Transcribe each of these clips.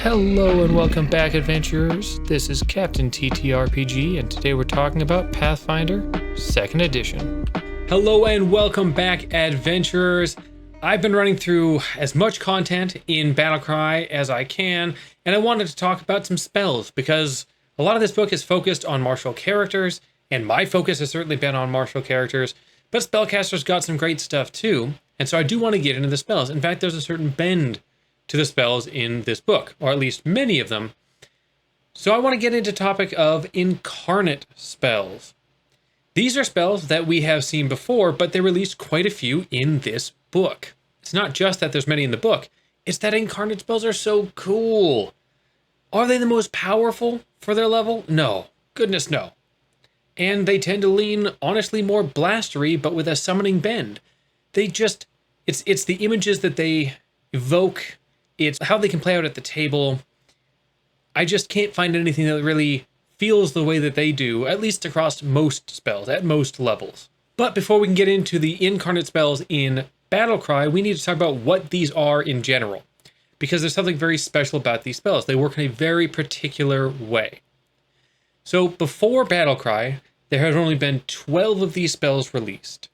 Hello and welcome back, adventurers. This is Captain TTRPG, and today we're talking about Pathfinder 2nd Edition. Hello and welcome back, adventurers. I've been running through as much content in Battlecry as I can, and I wanted to talk about some spells because a lot of this book is focused on martial characters, and my focus has certainly been on martial characters, but spellcasters got some great stuff too, and so I do want to get into the spells. In fact, there's a certain bend to the spells in this book, or at least many of them. So I want to get into the topic of incarnate spells. These are spells that we have seen before, but they released quite a few in this book. It's not just that there's many in the book, it's that incarnate spells are so cool. Are they the most powerful for their level? No. Goodness no. And they tend to lean, honestly, more blastery, but with a summoning bend. They just, it's the images that they evoke. It's how they can play out at the table. I just can't find anything that really feels the way that they do, at least across most spells, at most levels. But before we can get into the incarnate spells in Battlecry, we need to talk about what these are in general, because there's something very special about these spells. They work in a very particular way. So before Battlecry, there had only been 12 of these spells released.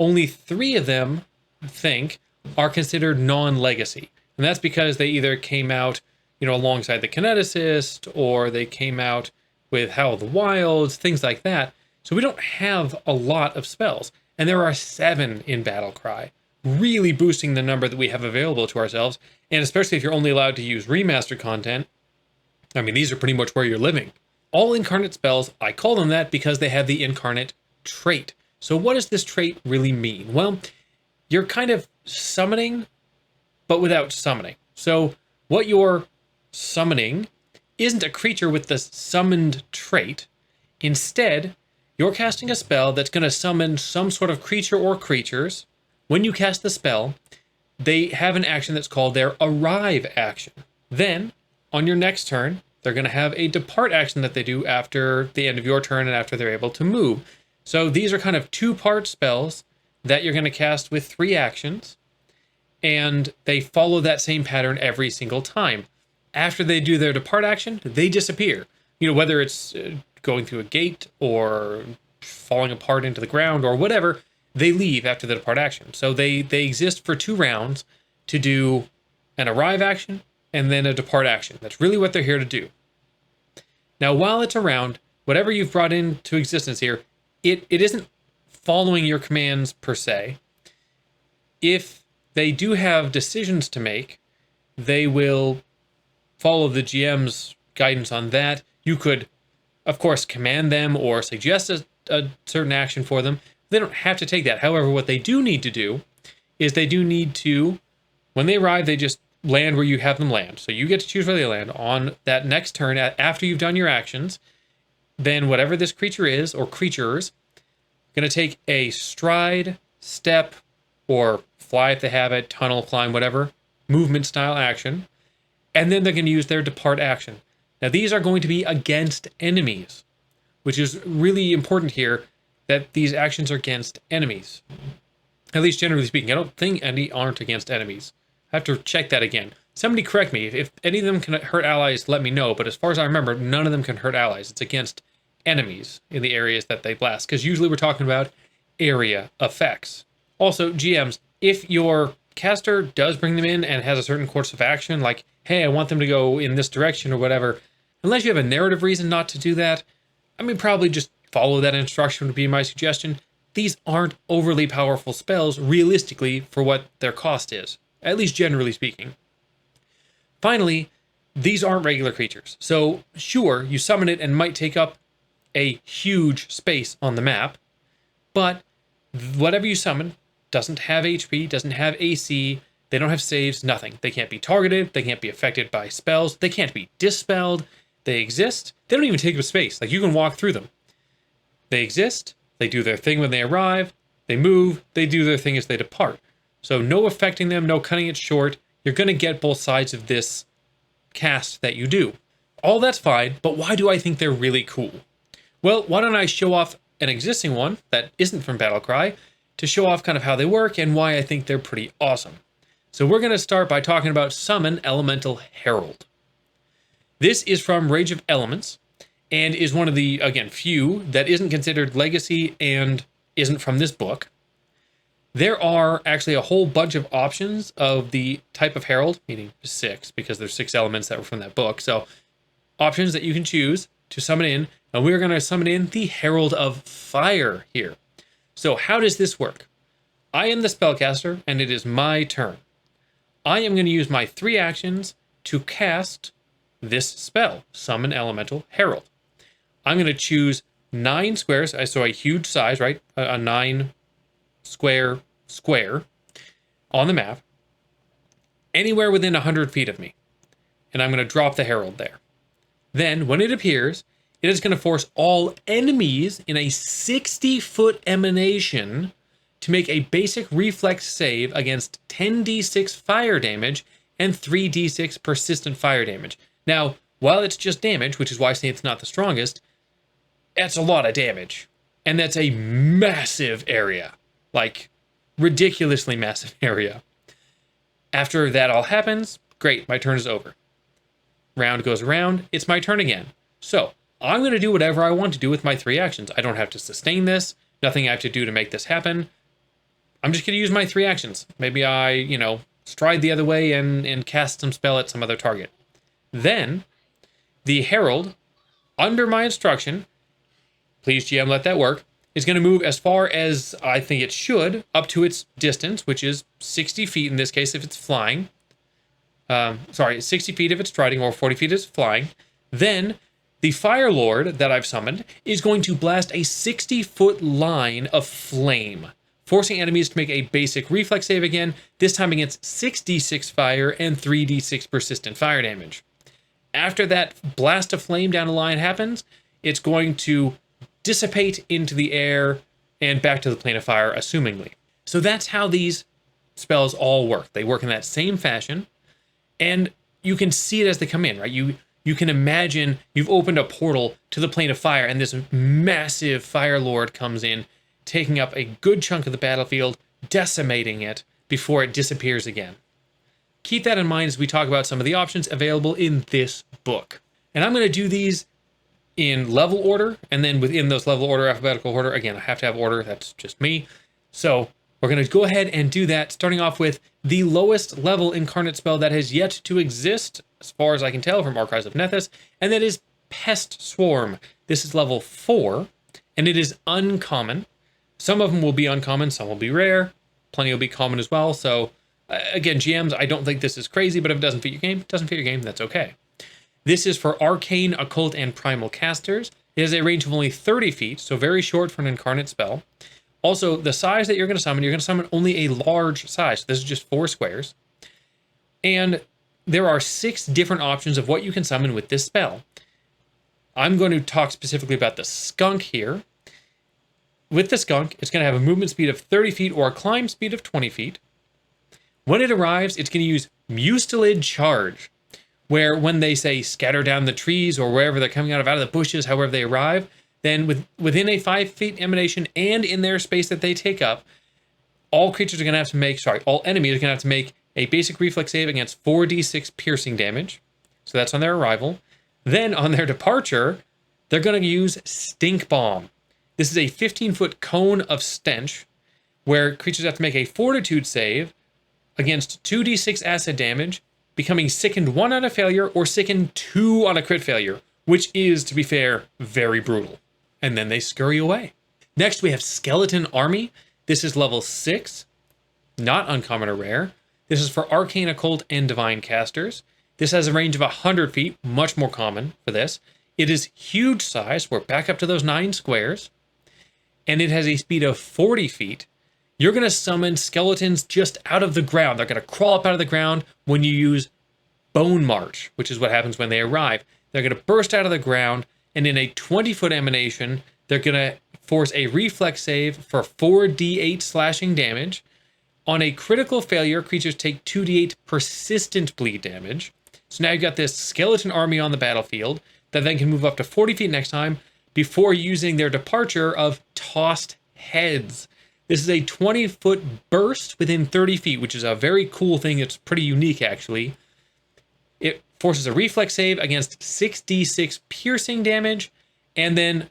Only 3 of them, I think, are considered non-legacy. And that's because they either came out, alongside the Kineticist, or they came out with Howl of the Wilds, things like that. So we don't have a lot of spells. And there are 7 in Battlecry, really boosting the number that we have available to ourselves. And especially if you're only allowed to use remastered content, these are pretty much where you're living. All incarnate spells, I call them that because they have the incarnate trait. So what does this trait really mean? Well, you're kind of summoning, but without summoning. So what you're summoning isn't a creature with the summoned trait. Instead, you're casting a spell that's going to summon some sort of creature or creatures. When you cast the spell, they have an action that's called their arrive action. Then, on your next turn, they're going to have a depart action that they do after the end of your turn and after they're able to move. So these are kind of 2-part spells that you're going to cast with 3 actions, and they follow that same pattern every single time. After they do their depart action, they disappear. Whether it's going through a gate or falling apart into the ground or whatever, they leave after the depart action. So they exist for 2 rounds to do an arrive action and then a depart action. That's really what they're here to do. Now, while it's around, whatever you've brought into existence here, it isn't following your commands per se. If they do have decisions to make, they will follow the GM's guidance on that. You could, of course, command them or suggest a certain action for them. They don't have to take that. However, what they do need to do is they do need to, when they arrive, they just land where you have them land. So you get to choose where they land on that next turn after you've done your actions. Then whatever this creature is, or creatures, going to take a stride, step, or fly if they have it, tunnel, climb, whatever, movement style action. And then they're going to use their depart action. Now these are going to be against enemies, which is really important here, that these actions are against enemies. At least generally speaking. I don't think any aren't against enemies. I have to check that again. Somebody correct me. If any of them can hurt allies, let me know. But as far as I remember, none of them can hurt allies. It's against enemies in the areas that they blast, because usually we're talking about area effects. Also, GMs, if your caster does bring them in and has a certain course of action, like, hey, I want them to go in this direction or whatever, unless you have a narrative reason not to do that, probably just follow that instruction would be my suggestion. These aren't overly powerful spells, realistically, for what their cost is, at least generally speaking. Finally, these aren't regular creatures. So, sure, you summon it and might take up a huge space on the map, but whatever you summon doesn't have HP, doesn't have AC, they don't have saves, nothing. They can't be targeted, they can't be affected by spells, they can't be dispelled, they exist, they don't even take up space, like you can walk through them. They exist, they do their thing when they arrive, they move, they do their thing as they depart. So no affecting them, no cutting it short, you're going to get both sides of this cast that you do. All that's fine, but why do I think they're really cool? Well, why don't I show off an existing one that isn't from Battlecry to show off kind of how they work and why I think they're pretty awesome. So we're going to start by talking about Summon Elemental Herald. This is from Rage of Elements and is one of the, again, few that isn't considered legacy and isn't from this book. There are actually a whole bunch of options of the type of herald, meaning 6, because there's 6 elements that were from that book. So options that you can choose to summon in, and we're going to summon in the Herald of Fire here. So how does this work? I am the spellcaster, and it is my turn. I am going to use my 3 actions to cast this spell, Summon Elemental Herald. I'm going to choose 9 squares, so a huge size, right? A 9 square on the map, anywhere within 100 feet of me. And I'm going to drop the Herald there. Then, when it appears, it is going to force all enemies in a 60-foot emanation to make a basic reflex save against 10d6 fire damage and 3d6 persistent fire damage. Now, while it's just damage, which is why I say it's not the strongest, that's a lot of damage. And that's a massive area. Like, ridiculously massive area. After that all happens, great, my turn is over. Round goes around, it's my turn again. So, I'm going to do whatever I want to do with my 3 actions. I don't have to sustain this, nothing I have to do to make this happen. I'm just going to use my 3 actions. Maybe I, stride the other way and cast some spell at some other target. Then, the Herald, under my instruction, please GM let that work, is going to move as far as I think it should, up to its distance, which is 60 feet in this case if it's flying. 60 feet if it's striding, or 40 feet if it's flying. Then, the Fire Lord that I've summoned is going to blast a 60-foot line of flame, forcing enemies to make a basic reflex save again, this time against 6d6 fire and 3d6 persistent fire damage. After that blast of flame down the line happens, it's going to dissipate into the air and back to the plane of fire, assumingly. So that's how these spells all work. They work in that same fashion, and you can see it as they come in, right? You can imagine you've opened a portal to the plane of fire, and this massive Fire Lord comes in, taking up a good chunk of the battlefield, decimating it before it disappears again. Keep that in mind as we talk about some of the options available in this book. And I'm going to do these in level order, and then within those level order, alphabetical order. Again, I have to have order, that's just me. So we're going to go ahead and do that, starting off with the lowest level incarnate spell that has yet to exist, as far as I can tell from Archives of Nethys, and that is Pest Swarm. This is level 4, and it is uncommon. Some of them will be uncommon, some will be rare, plenty will be common as well. So again, GMs, I don't think this is crazy, but if it doesn't fit your game, it doesn't fit your game, that's okay. This is for Arcane, Occult, and Primal casters. It has a range of only 30 feet, so very short for an incarnate spell. Also, the size that you're going to summon only a large size. So this is just 4 squares. And there are 6 different options of what you can summon with this spell. I'm going to talk specifically about the skunk here. With the skunk, it's going to have a movement speed of 30 feet or a climb speed of 20 feet. When it arrives, it's going to use Mustelid Charge, where when they say scatter down the trees or wherever they're coming out of the bushes, however they arrive, then within a 5 feet emanation and in their space that they take up, all enemies are going to have to make a basic reflex save against 4d6 piercing damage. So that's on their arrival. Then on their departure, they're going to use Stink Bomb. This is a 15-foot cone of stench where creatures have to make a fortitude save against 2d6 acid damage, becoming sickened 1 on a failure or sickened 2 on a crit failure, which is, to be fair, very brutal. And then they scurry away. Next, we have Skeleton Army. This is level 6, not uncommon or rare. This is for Arcane, Occult, and Divine casters. This has a range of 100 feet, much more common for this. It is huge size, we're back up to those 9 squares. And it has a speed of 40 feet. You're going to summon skeletons just out of the ground. They're going to crawl up out of the ground when you use Bone March, which is what happens when they arrive. They're going to burst out of the ground, and in a 20-foot emanation, they're going to force a reflex save for 4d8 slashing damage. On a critical failure, creatures take 2d8 persistent bleed damage. So now you've got this skeleton army on the battlefield that then can move up to 40 feet next time before using their departure of Tossed Heads. This is a 20-foot burst within 30 feet, which is a very cool thing. It's pretty unique, actually. It forces a reflex save against 6d6 piercing damage, and then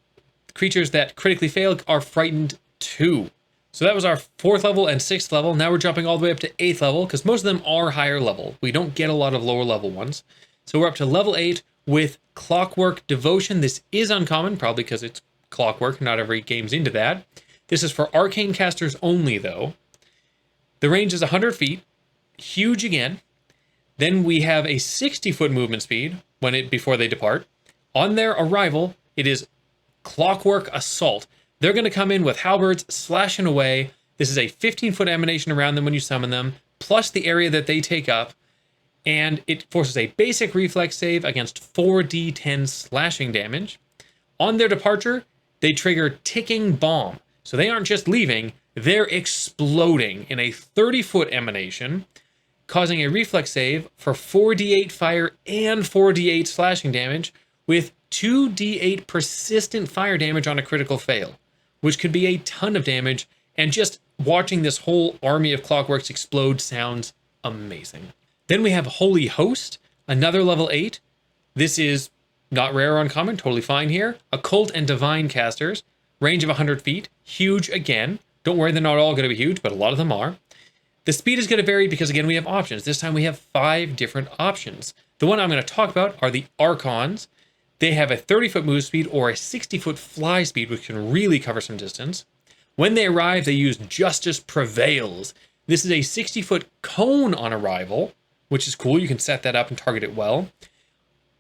creatures that critically fail are frightened 2. So that was our 4th level and 6th level. Now we're jumping all the way up to 8th level, because most of them are higher level. We don't get a lot of lower level ones. So we're up to level 8 with Clockwork Devotion. This is uncommon, probably because it's Clockwork. Not every game's into that. This is for arcane casters only, though. The range is 100 feet. Huge again. Then we have a 60-foot movement speed before they depart. On their arrival, it is Clockwork Assault. They're going to come in with halberds, slashing away. This is a 15-foot emanation around them when you summon them, plus the area that they take up. And it forces a basic reflex save against 4d10 slashing damage. On their departure, they trigger Ticking Bomb. So they aren't just leaving, they're exploding in a 30-foot emanation, causing a reflex save for 4d8 fire and 4d8 slashing damage, with 2d8 persistent fire damage on a critical fail, which could be a ton of damage, and just watching this whole army of Clockworks explode sounds amazing. Then we have Holy Host, another level 8. This is not rare or uncommon, totally fine here. Occult and Divine casters, range of 100 feet, huge again. Don't worry, they're not all going to be huge, but a lot of them are. The speed is going to vary because, again, we have options. This time we have 5 different options. The one I'm going to talk about are the Archons. They have a 30-foot move speed or a 60-foot fly speed, which can really cover some distance. When they arrive, they use Justice Prevails. This is a 60-foot cone on arrival, which is cool. You can set that up and target it well.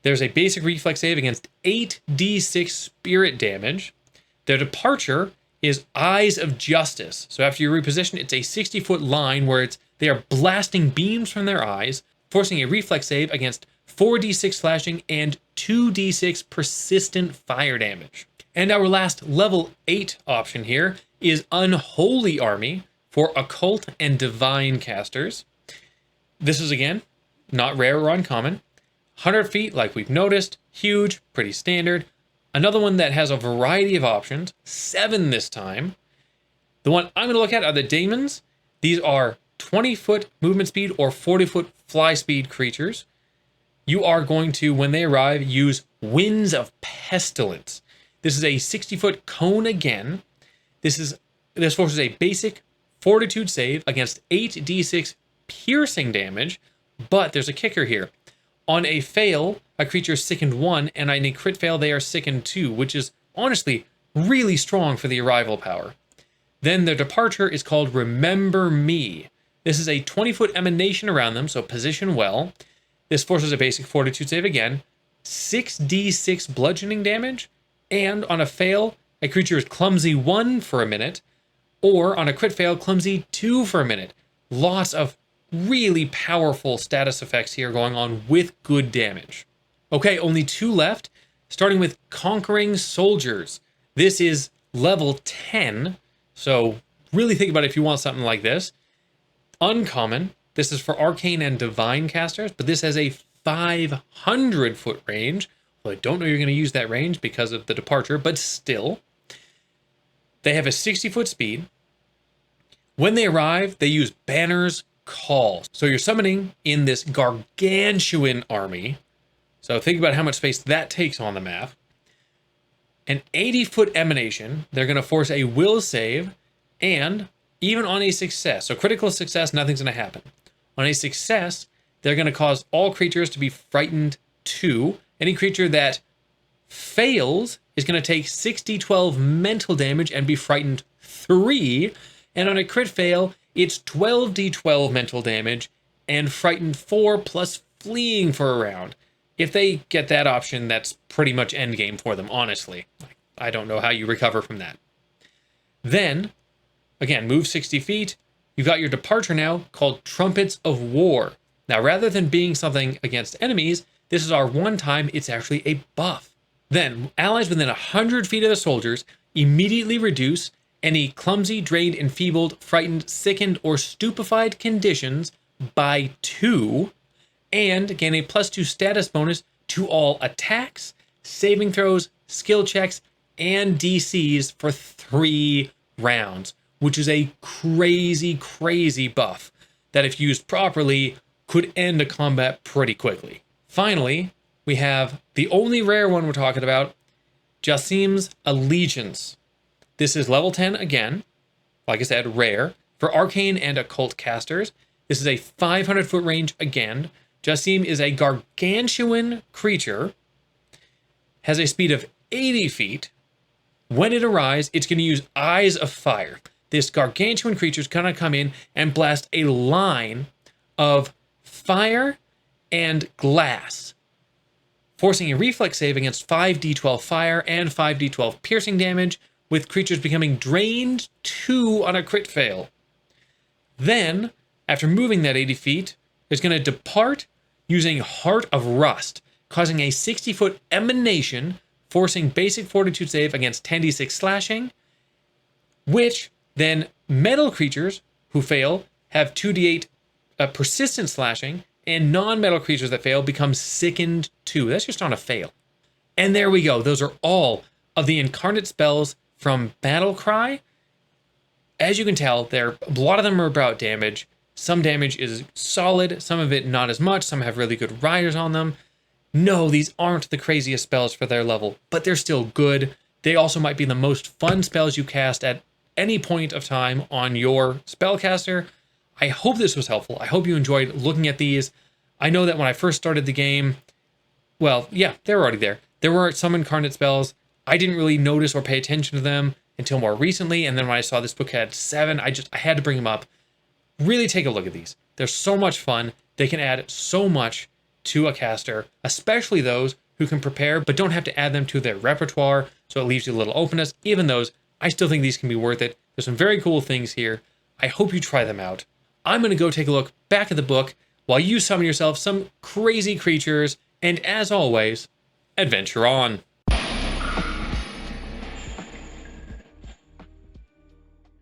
There's a basic reflex save against 8d6 spirit damage. Their departure is Eyes of Justice. So after you reposition, it's a 60-foot line where they are blasting beams from their eyes, forcing a reflex save against 4d6 slashing and 2d6 persistent fire damage. And our last level 8 option here is Unholy Army for Occult and Divine casters. This is, again, not rare or uncommon. 100 feet, like we've noticed, huge, pretty standard. Another one that has a variety of options, 7 this time. The one I'm going to look at are the Daemons. These are 20-foot movement speed or 40-foot fly speed creatures. You are going to, when they arrive, use Winds of Pestilence. This is a 60-foot cone again. This forces a basic fortitude save against 8d6 piercing damage, but there's a kicker here. On a fail, a creature is sickened 1, and on a crit fail, they are sickened 2, which is honestly really strong for the arrival power. Then their departure is called Remember Me. This is a 20-foot emanation around them, so position well. This forces a basic fortitude save again, 6d6 bludgeoning damage, and on a fail, a creature is clumsy 1 for a minute, or on a crit fail, clumsy 2 for a minute. Lots of really powerful status effects here going on with good damage. Okay, only 2 left, starting with Conquering Soldiers. This is level 10, so really think about it if you want something like this. Uncommon. This is for Arcane and Divine casters, but this has a 500-foot range. Well, I don't know you're going to use that range because of the departure, but still. They have a 60-foot speed. When they arrive, they use Banner's Call. So you're summoning in this gargantuan army. So think about how much space that takes on the map. An 80-foot emanation. They're going to force a will save, and even on a success, so critical success, nothing's going to happen. On a success, they're going to cause all creatures to be frightened 2. Any creature that fails is going to take 6d12 mental damage and be frightened 3. And on a crit fail, it's 12d12 mental damage and frightened 4 plus fleeing for a round. If they get that option, that's pretty much endgame for them, honestly. I don't know how you recover from that. Then, again, move 60 feet. You've got your departure now called Trumpets of War. Now, rather than being something against enemies, this is our one time it's actually a buff. Then, allies within 100 feet of the soldiers immediately reduce any clumsy, drained, enfeebled, frightened, sickened, or stupefied conditions by 2, and gain a +2 status bonus to all attacks, saving throws, skill checks, and DCs for 3 rounds, which is a crazy, crazy buff that if used properly could end a combat pretty quickly. Finally, we have the only rare one we're talking about, Jassim's Allegiance. This is level 10 again, like I said, rare, for arcane and occult casters. This is a 500-foot range again. Jassim is a gargantuan creature, has a speed of 80 feet. When it arrives, it's going to use Eyes of Fire. This gargantuan creature is going to come in and blast a line of fire and glass, forcing a reflex save against 5d12 fire and 5d12 piercing damage, with creatures becoming drained 2 on a crit fail. Then, after moving that 80 feet, it's going to depart using Heart of Rust, causing a 60-foot emanation, forcing basic fortitude save against 10d6 slashing, which then metal creatures who fail have 2d8 persistent slashing, and non-metal creatures that fail become sickened 2. That's just on a fail. And there we go. Those are all of the incarnate spells from Battlecry. As you can tell, a lot of them are about damage. Some damage is solid, some of it not as much, some have really good riders on them. No, these aren't the craziest spells for their level, but they're still good. They also might be the most fun spells you cast at any point of time on your spellcaster. I hope this was helpful. I hope you enjoyed looking at these. I know that when I first started the game, well, yeah, they were already there. There were some incarnate spells. I didn't really notice or pay attention to them until more recently, and then when I saw this book had 7, I had to bring them up. Really take a look at these. They're so much fun. They can add so much to a caster, especially those who can prepare but don't have to add them to their repertoire, so it leaves you a little openness. Even those, I still think these can be worth it. There's some very cool things here. I hope you try them out. I'm going to go take a look back at the book while you summon yourself some crazy creatures, and as always, adventure on.